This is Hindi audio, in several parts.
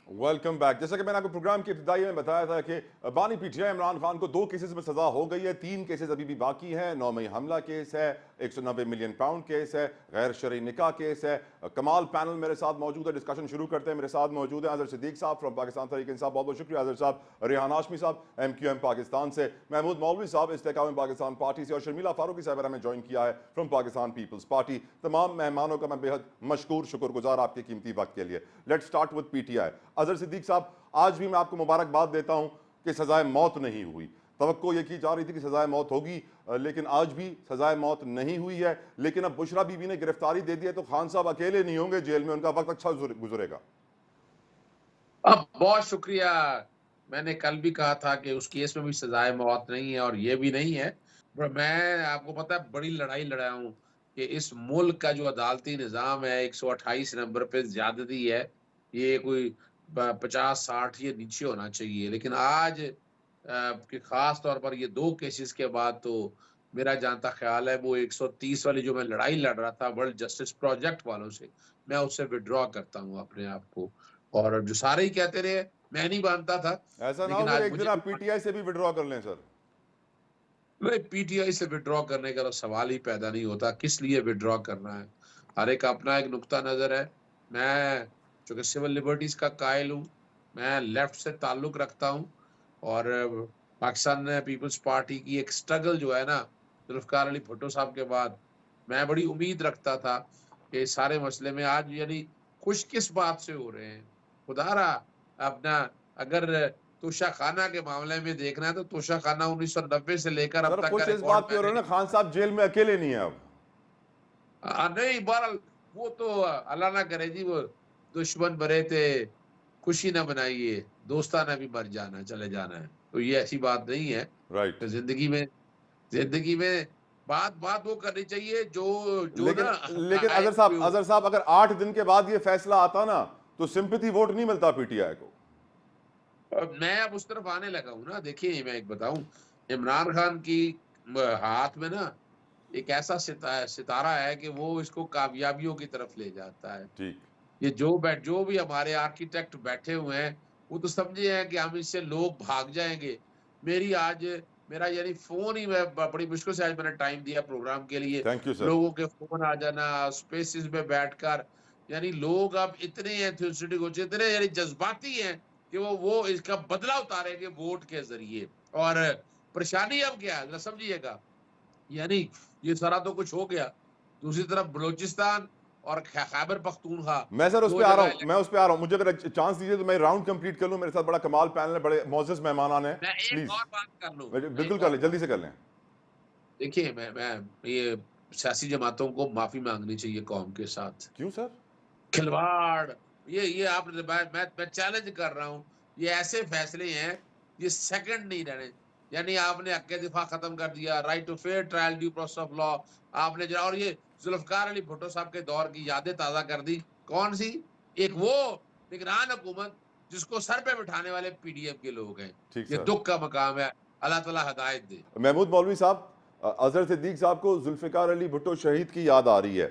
Welcome back. जैसा कि मैंने आपको प्रोग्राम की इब्तिदाई में बताया था कि बानी पीटीआई इमरान खान को 2 केसेस में सजा हो गई है, 3 केसेस अभी भी बाकी हैं। 9 मई हमला केस है, 190 मिलियन पाउंड केस है, गैर शरई निकाह केस है। कमाल पैनल मेरे साथ मौजूद है, डिस्कशन शुरू करते हैं। मेरे साथ मौजूद है अजहर सिद्दीक साहब फ्रॉम पाकिस्तान तहरीक इंसाफ, बहुत बहुत शुक्रिया अजहर साहब। रेहान हाशमी साहब MQM पाकिस्तान से, महमूद मौलवी साहब इस्तेकाम पाकिस्तान पार्टी से, और शर्मिला फारूकी साहब हमें ज्वाइन किया है फ्रॉम पाकिस्तान पीपल्स पार्टी। तमाम मेहमानों का मैं बेहद मशकूर शुक्रगुजार आपके कीमती वक्त के लिए। Let's start with PTI। Azhar Siddique sahab, आज भी मैं आपको मुबारकबाद देता हूं कि सजाए मौत नहीं हुई। तवक्को ये की जा रही थी कि सजाए मौत होगी, लेकिन आज भी सजाए मौत नहीं हुई है। लेकिन अब बुशरा बीबी ने गिरफ्तारी दे दी है, तो खान साहब अकेले नहीं होंगे जेल में, उनका वक्त अच्छा गुजरेगा। अब बहुत शुक्रिया। मैंने कल भी कहा था कि उस केस में भी सजाए मौत नहीं है और ये भी नहीं है। पर मैं आपको पता है बड़ी लड़ाई लड़ा हूं कि इस मुल्क का जो अदालती निज़ाम है 128 नंबर पे ज्यादती है, ये कोई 50-60 ये नीचे होना चाहिए। लेकिन आज कि खास तौर पर ये 2 केसेस के बाद तो मेरा जानता ख्याल है वो 130 वाली जो मैं लड़ाई लड़ रहा था वर्ल्ड जस्टिस प्रोजेक्ट वालों से, मैं उससे विड्रॉ करता हूँ अपने आप को। और जो सारे ही कहते रहे मैं नहीं मानता था, ऐसा ना हो लेकिन फिर आज एक दिन मुझे आप PTI से भी विड्रॉ कर लें सर। नहीं, पीटीआई से विड्रॉ करने का तो सवाल ही पैदा नहीं होता। किस लिए विड्रॉ करना है? हर एक अपना एक नुक्ता नजर है। मैं चूंकि सिविल लिबर्टीज का कायल हूँ, मैं लेफ्ट से ताल्लुक रखता हूँ और पाकिस्तान पीपल्स पार्टी की एक स्ट्रगल जो है ना, जुल्फकार अली भुट्टो साहब के बाद मैं बड़ी उम्मीद रखता था कि इस सारे मसले में आज यानी खुश किस बात से हो रहे हैं। खुदारा अपना अगर तोशा खाना के मामले में देखना है तो तोशा खाना 1990 से लेकर अब सर तक का खुश इस रिकॉर्ड बात पे हो रहे मैंने हो ना, खान साहब जेल में अकेले नहीं है अब। नहीं बहरहाल वो तो अल्लाह ना करे जी, वो दुश्मन बरे थे खुशी ना बनाइए, दोस्ताना भी मर जाना चले जाना है, तो ये ऐसी बात नहीं है। राइट। तो जिंदगी में बात बात वो करनी चाहिए जो जो ना लेकिन लेकिन हकायक। अजहर साहब अगर 8 दिन के बाद ये फैसला आता ना, तो सिंपैथी वोट नहीं मिलता PTI को। मैं अब उस तरफ आने लगा हूं ना। देखिए मैं एक बताऊं, इमरान खान की हाथ में ना एक ऐसा सितारा है कि वो इसको कामयाबियों की तरफ ले जाता है। ठीक। ये जो भी हमारे आर्किटेक्ट बैठे हुए हैं वो तो समझे हैं कि हम इससे लोग भाग जाएंगे। मेरी आज मेरा यानी फोन ही मैं बड़ी मुश्किल से आज मैंने टाइम दिया प्रोग्राम के लिए। Thank you sir. लोगों के फोन आ जाना स्पेसिस में बैठकर, यानी लोग अब इतने एंथुसियास्टिक हो चुके, इतने यानी जज्बाती हैं कि वो इसका बदला उतारेंगे वोट के जरिए। और परेशानी अब क्या है जरा समझिएगा, यानी ये सारा तो कुछ हो गया, दूसरी तरफ बलूचिस्तान और खैबर पख्तूनख्वा मैं सर उस दो पे आ रहा जगह हूं, मैं उस पे आ रहा हूं। मुझे अगर चांस दीजिए तो मैं राउंड कंप्लीट कर लूं। मेरे साथ बड़ा कमाल पैनल है, बड़े मोअज़्ज़ज़ मेहमान हैं। मैं एक प्लीज और बात कर लूं, मैं बिल्कुल एक कर और लें, बात। जल्दी से कर लें। देखिए मैं ये सियासी जमातों को माफी मांगनी चाहिए कौम के साथ। क्यों सर? खिलवाड़, ये आपने मैं चैलेंज कर रहा हूँ। ये ऐसे फैसले हैं, ये सेकंड नहीं रहने। यानी आपने हक दिफा खत्म कर दिया, right to fair trial due process of law आपने और ये जुल्फकार अली भुट्टो साहब के दौर की यादें ताजा कर दी। कौन सी? एक वो निगरान हुकूमत जिसको सर पे बिठाने वाले पीडीएम के लोग हैं। ठीक ये सर। दुख का मकाम है। अल्लाह ताला हदायत दे। महमूद मौलवी साहब, अजहर सिद्दीक साहब को जुल्फ़िकार अली भुट्टो शहीद की याद आ रही है,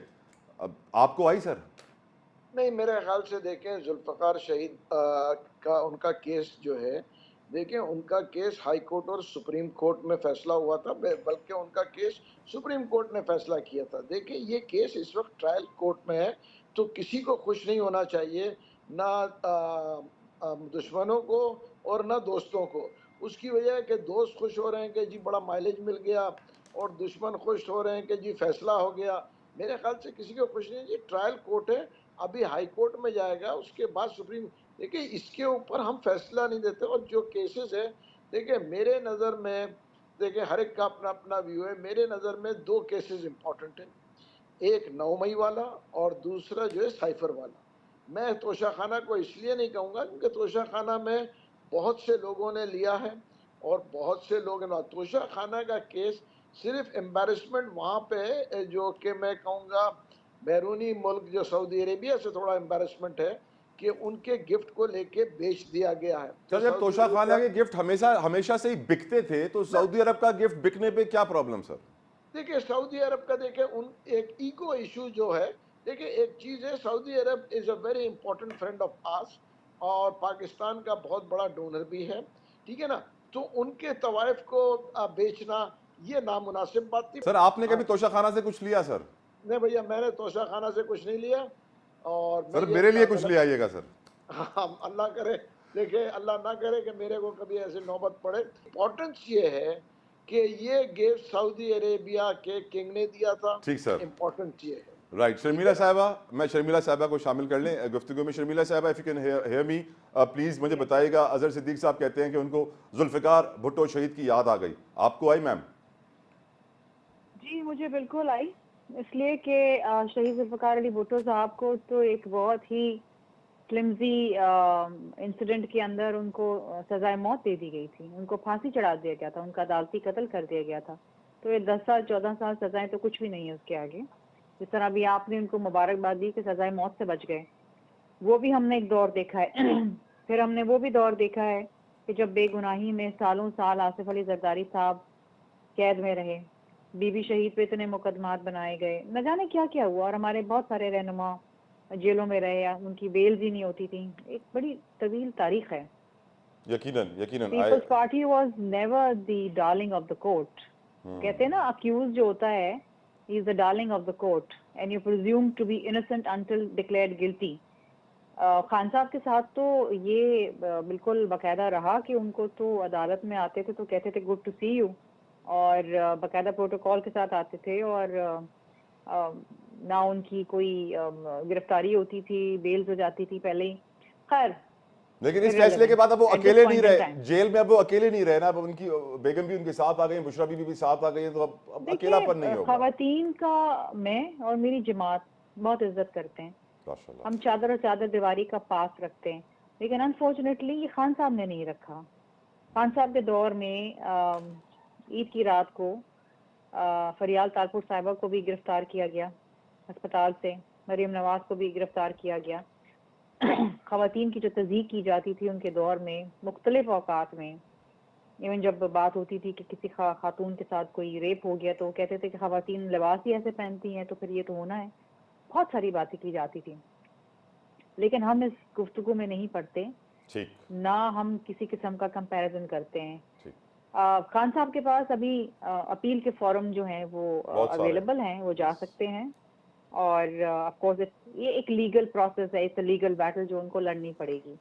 अब आपको आई सर? नहीं, मेरे ख्याल से देखें जुल्फ़िकार शहीद का उनका केस जो है, देखें उनका केस हाई कोर्ट और सुप्रीम कोर्ट में फैसला हुआ था, बल्कि उनका केस सुप्रीम कोर्ट ने फैसला किया था। देखिए ये केस इस वक्त ट्रायल कोर्ट में है, तो किसी को खुश नहीं होना चाहिए, ना दुश्मनों को और ना दोस्तों को। उसकी वजह है कि दोस्त खुश हो रहे हैं कि जी बड़ा माइलेज मिल गया, और दुश्मन खुश हो रहे हैं कि जी फैसला हो गया। मेरे ख्याल से किसी को खुश नहीं। जी ट्रायल कोर्ट है, अभी हाई कोर्ट में जाएगा, उसके बाद सुप्रीम। देखिए इसके ऊपर हम फैसला नहीं देते। और जो केसेस है, देखिए मेरे नज़र में, देखिए हर एक का अपना अपना व्यू है। मेरे नज़र में 2 केसेस इंपॉर्टेंट हैं, एक 9 मई वाला और दूसरा जो है साइफर वाला। मैं तोशा खाना को इसलिए नहीं कहूँगा क्योंकि तोशा खाना में बहुत से लोगों ने लिया है और बहुत से लोग तोशा खाना का केस सिर्फ एम्बेरसमेंट वहाँ पे है, जो कि मैं कहूँगा बैरूनी मुल्क जो सऊदी अरेबिया से थोड़ा एम्बेरसमेंट है कि उनके गिफ्ट को लेके बेच दिया गया है। जो सर जब सऊदी तोशा खाना अरेबिया, के गिफ्ट हमेशा हमेशा से ही बिकते थे, तो सऊदी अरब का गिफ्ट बिकने पे क्या प्रॉब्लम सर? देखिए सऊदी अरब का देखिए उन एक ईगो इशू जो है। देखिए एक चीज है, Saudi Arabia is a very important friend of us, और पाकिस्तान का बहुत बड़ा डोनर भी है, ठीक है ना? तो उनके तवाइफ को बेचना ये नामुनासिब बात थी। सर आपने हाँ, कभी तोशाखाना से कुछ लिया सर? नहीं भैया, मैंने तोशाखाना से कुछ नहीं लिया और मैं सर ये मेरे लिए कुछ गलत ले आइएगा सर। हाँ, अल्लाह करे, देखिए अल्लाह ना करे कि मेरे को कभी ऐसी नौबत पड़े। इम्पोर्टेंस ये है कि ये गिफ्ट सऊदी अरेबिया के किंग ने दिया था, ठीक सर। इम्पोर्टेंस ये है, राइट, ठीक शर्मिला है ना? साहबा, मैं शर्मिला साहबा को शामिल कर लें गुफ्तगू में। शर्मिला साहबा, if you can hear me please मुझे बताइएगा, अजहर सिद्दीक साहब कहते हैं कि उनको जुल्फ़िकार भुट्टो शहीद की याद आ गई, आपको आई मैम? जी, मुझे बिल्कुल आई, इसलिए कि शहीद ज़ुल्फ़िकार अली भुट्टो साहब को तो एक बहुत ही फ्लिम्जी इंसिडेंट के अंदर उनको सज़ाए मौत दे दी गई थी। उनको फांसी चढ़ा दिया गया था, उनका अदालती कत्ल कर दिया गया था। तो ये 10 साल 14 साल सज़ाएं तो कुछ भी नहीं है उसके आगे। जिस तरह अभी आपने उनको मुबारकबाद दी कि सज़ाए मौत से बच गए, वो भी हमने एक दौर देखा है। फिर हमने वो भी दौर देखा है कि जब बेगुनाही में सालों साल आसिफ अली जरदारी साहब कैद में रहे, बीबी शहीद पे इतने मुकदमात बनाए गए, न जाने क्या क्या हुआ, और हमारे बहुत सारे रहनुमा जेलों में रहे या उनकी बेल्स ही नहीं होती थी। एक बड़ी तवील तारीख है। यकीनन यकीनन। Peoples Party was never the darling of the court. कहते हैं ना, अक्यूज जो होता है, he is the darling of the court and you presume to be innocent until declared guilty. Khan sahab के साथ तो ये बिल्कुल बाकायदा रहा कि उनको तो अदालत में आते थे तो कहते थे गुड टू सी यू, और बाकायदा प्रोटोकॉल के साथ आते थे, और ना उनकी कोई गिरफ्तारी होती थी, बेल्स हो जाती थी पहले ही। खैर, लेकिन इस फैसले के बाद अब वो At this अकेले नहीं point in रहे time. जेल में, अब वो अकेले नहीं रहे ना, अब उनकी बेगम भी उनके साथ आ गई, बुशरा बीबी भी साथ आ गई है, तो अब अकेलापन नहीं देखिए, होगा। खवातीन का मैं और मेरी जमात बहुत इज्जत करते हैं। माशाल्लाह। हम चादर और चादर दीवारी का पास रखते हैं, लेकिन अनफॉर्चुनेटली ये खान साहब ने नहीं रखा। खान साहब के दौर में ईद की रात को फरियाल तालपुर साहिबा को भी गिरफ्तार किया गया अस्पताल से, मरीम नवाज को भी गिरफ्तार किया गया। खवातीन की जो तज़ीक की जाती थी उनके दौर में मुख्तलिफ औकात में, इवन जब बात होती थी कि किसी खातून के साथ कोई रेप हो गया तो वो कहते थे कि खवातीन लिबास ही ऐसे पहनती हैं तो फिर ये तो होना है। बहुत सारी बातें की जाती थी, लेकिन हम इस गुफ्तगू में नहीं पढ़ते, ठीक ना हम किसी किस्म का कंपैरिजन करते हैं। ठीक। खान साहब के पास अभी अपील के फॉरम जो हैं वो बहुत सारे। अवेलेबल हैं, वो जा सकते हैं, और ऑफ कोर्स ये एक लीगल प्रोसेस है, इट्स अ लीगल बैटल जो उनको लड़नी पड़ेगी।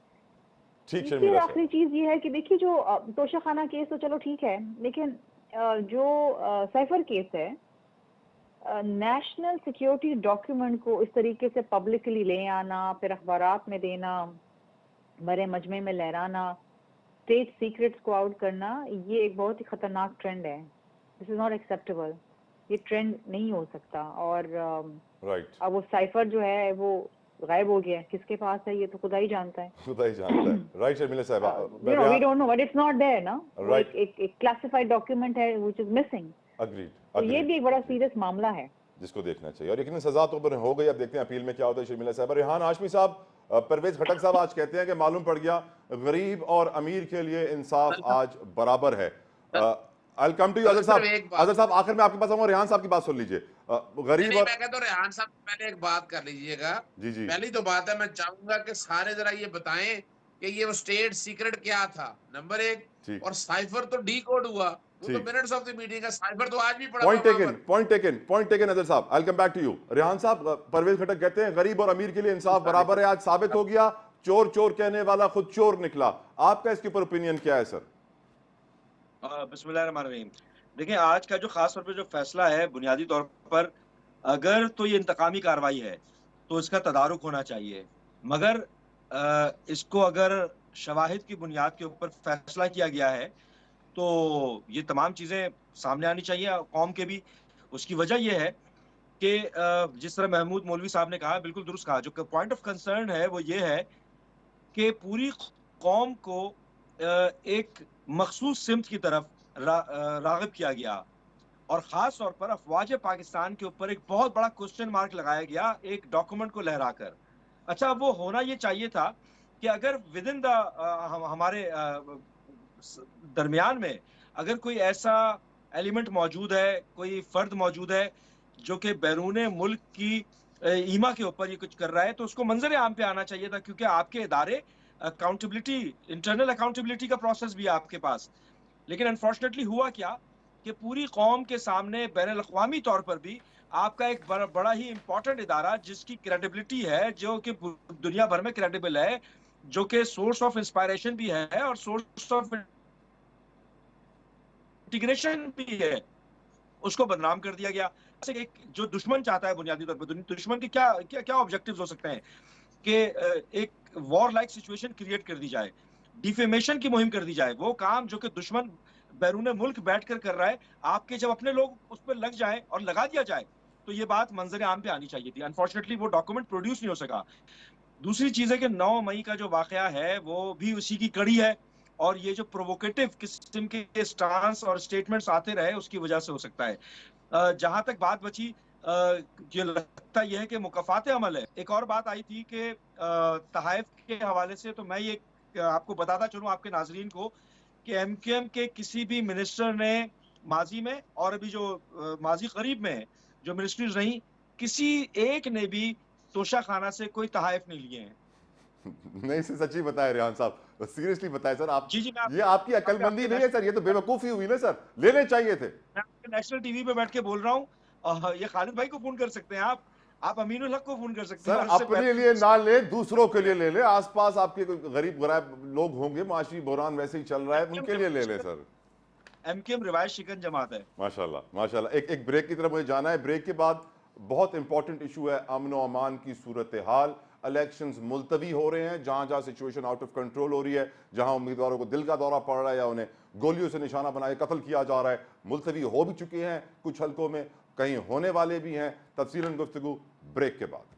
ठीक फिर शर्मिला साहब। आखिरी चीज ये है कि देखिए, जो तोशाखाना केस तो चलो ठीक है, लेकिन जो साइफर केस है, नेशनल सिक्योरिटी डॉक्यूमेंट को इस तरीके से पब्लिकली ले आना, फिर अखबारात में देना, बड़े मजमे में लहराना, स्टेट सीक्रेट्स को आउट करना, ये एक बहुत ही खतरनाक ट्रेंड है। दिस इज नॉट एक्सेप्टेबल, ये ट्रेंड नहीं हो सकता। और राइट, अब वो साइफर जो है वो गायब हो गया, किसके पास है ये तो खुदा ही जानता है। खुदा ही जानता है। राइट शर्मिला साहब, You know, we don't know, but it's not there ना। वो Right. एक क्लासिफाइड डॉक्यूमेंट है which is missing। अग्रीड तो ये भी एक बड़ा सीरियस मामला है जिसको देखना चाहिए, और यकीन सजा तो ऊपर हो गई। अब देखते हैं अपील में क्या होता है। शर्मिला साहब, रेहान हाशमी साहब, परवेज खटक साहब आज कहते हैं कि मालूम पड़ गया गरीब और अमीर के लिए इंसाफ आज बराबर है। आई कम टू यू अजहर साहब। सिर्फ एक बात। अजहर साहब, आखिर में आपके पास आऊंगा, रेहान साहब की बात सुन लीजिए। गरीब नहीं, और मैं कहता हूँ रेहान साहब पहले एक बात कर लीजिएगा। जी जी पहली तो बात है, मैं चाहूंगा कि सारे जरा ये बताएं कि ये वो स्टेट सीक्रेट क्या था, नंबर एक। ठीक और साइफर तो डी कोड हुआ, वो तो ठीक। मिनट्स ऑफ द मीटिंग का साइफर तो आज भी पड़ा पॉइंट हुआ टेकन, वहां पर। Point taken Azhar sahab. I come back to you. Rehan sahab, Parvez खटक कहते हैं गरीब और अमीर के लिए इंसाफ बराबर है, आज साबित हो गया। चोर चोर कहने वाला खुद चोर निकला। आपका इसके ऊपर ओपिनियन क्या है सर? बिस्मिल्लाहिर्रहमानिर्रहीम। देखिए, आज का जो खास तौर पे जो फैसला है, बुनियादी तौर पर अगर तो ये इंतकामी कार्रवाई है तो इसका तदारुक होना चाहिए, मगर इसको अगर शवाहिद की बुनियाद के ऊपर फैसला किया गया है तो ये तमाम चीज़ें सामने आनी चाहिए कौम के भी। उसकी वजह ये है कि जिस तरह महमूद मौलवी साहब ने कहा, बिल्कुल दुरुस्त कहा। जो पॉइंट ऑफ कंसर्न है वो ये है कि पूरी कौम को एक मखसूस सिमत की तरफ राग़िब किया गया, और ख़ास तौर पर अफ़वाज पाकिस्तान के ऊपर एक बहुत बड़ा क्वेश्चन मार्क लगाया गया एक डॉक्यूमेंट को लहराकर। अच्छा, वो होना ये चाहिए था कि अगर विद इन द हमारे दरमियान में अगर कोई ऐसा एलिमेंट मौजूद है, कोई फ़र्द मौजूद है जो कि बैरून मुल्क की ईमा के ऊपर ये कुछ कर रहा है, तो उसको मंज़र आम पे आना चाहिए था, क्योंकि आपके इदारे अकाउंटेबिलिटी, इंटरनल अकाउंटेबिलिटी का प्रोसेस भी है आपके पास। लेकिन अनफॉर्चुनेटली हुआ क्या कि पूरी कौम के सामने बैनुल अक़वामी तौर पर भी आपका एक बड़ा ही इंपॉर्टेंट इदारा जिसकी क्रेडिबिलिटी है, जो कि दुनिया भर में क्रेडिबल है, जो कि सोर्स ऑफ इंस्पायरेशन भी है और सोर्स ऑफ इंटीग्रेशन भी है, उसको बदनाम कर दिया गया। एक जो दुश्मन चाहता है बुनियादी तौर पर, दुश्मन के क्या क्या क्या ऑब्जेक्टिव्स हो सकते हैं कि एक वॉर लाइक सिचुएशन क्रिएट कर दी जाए, डिफेमेशन की मुहिम कर दी जाए। वो काम जो कि दुश्मन बैरून मुल्क बैठकर कर रहा है, आपके जब अपने लोग उस पर लग जाए और लगा दिया जाए, तो ये बात मंजर आम पे आनी चाहिए थी। अनफॉर्चुनेटली वो डॉक्यूमेंट प्रोड्यूस नहीं हो सका। दूसरी चीज है कि 9 मई का जो वाकया है वो भी उसी की कड़ी है, और ये जो प्रोवोकेटिव किस्म के स्टांस और स्टेटमेंट्स आते रहे उसकी वजह से हो सकता है। जहां तक बात बची, ये लगता यह है कि मुकफ़ात अमल है। एक और बात आई थी कि तहाइफ के हवाले से, तो मैं ये आपको बताता चलूं आपके नाजरीन को कि एमक्यूएम के किसी भी मिनिस्टर ने माजी में और अभी जो माजी करीब में है, जो मिनिस्ट्रीज रही, किसी एक ने भी तोशा खाना से कोई तहाइफ नहीं लिए हैं। नहीं सर, सच्ची बताए रेहान साहब, सीरियसली बताए सर आप। जी जी, ये आपकी अक्लमंदी नहीं है सर, ये तो बेवकूफी हुई ना सर, लेने चाहिए थे। मैं आपके नेशनल टीवी पे बैठ के बोल रहा हूँ। ये खालिद भाई को फोन कर सकते हैं आप अमीनुल हक को फोन कर सकते हैं। सर और इससे अपने लिए ना ले, दूसरों के लिए ले ले। आसपास आपके कोई गरीब गरीब लोग होंगे, माशी बुहरान वैसे ही चल रहा है, उनके लिए ले ले सर। एमकेएम रिवायत शिकन जमात है। माशाल्लाह माशाल्लाह। एक ब्रेक की तरफ मुझे जाना है। ब्रेक के बाद बहुत इंपॉर्टेंट इशू है अमन व अमान की सूरत हाल। इलेक्शंस मुलतवी हो रहे हैं, जहां जहां सिचुएशन आउट ऑफ कंट्रोल हो रही है, जहां उम्मीदवारों को दिल का दौरा पड़ रहा है या उन्हें गोलियों से निशाना बनाए कत्ल किया जा रहा है। मुलतवी हो भी चुके हैं कुछ हलकों में, कहीं होने वाले भी हैं। तफसीलन गुफ्तगू ब्रेक के बाद।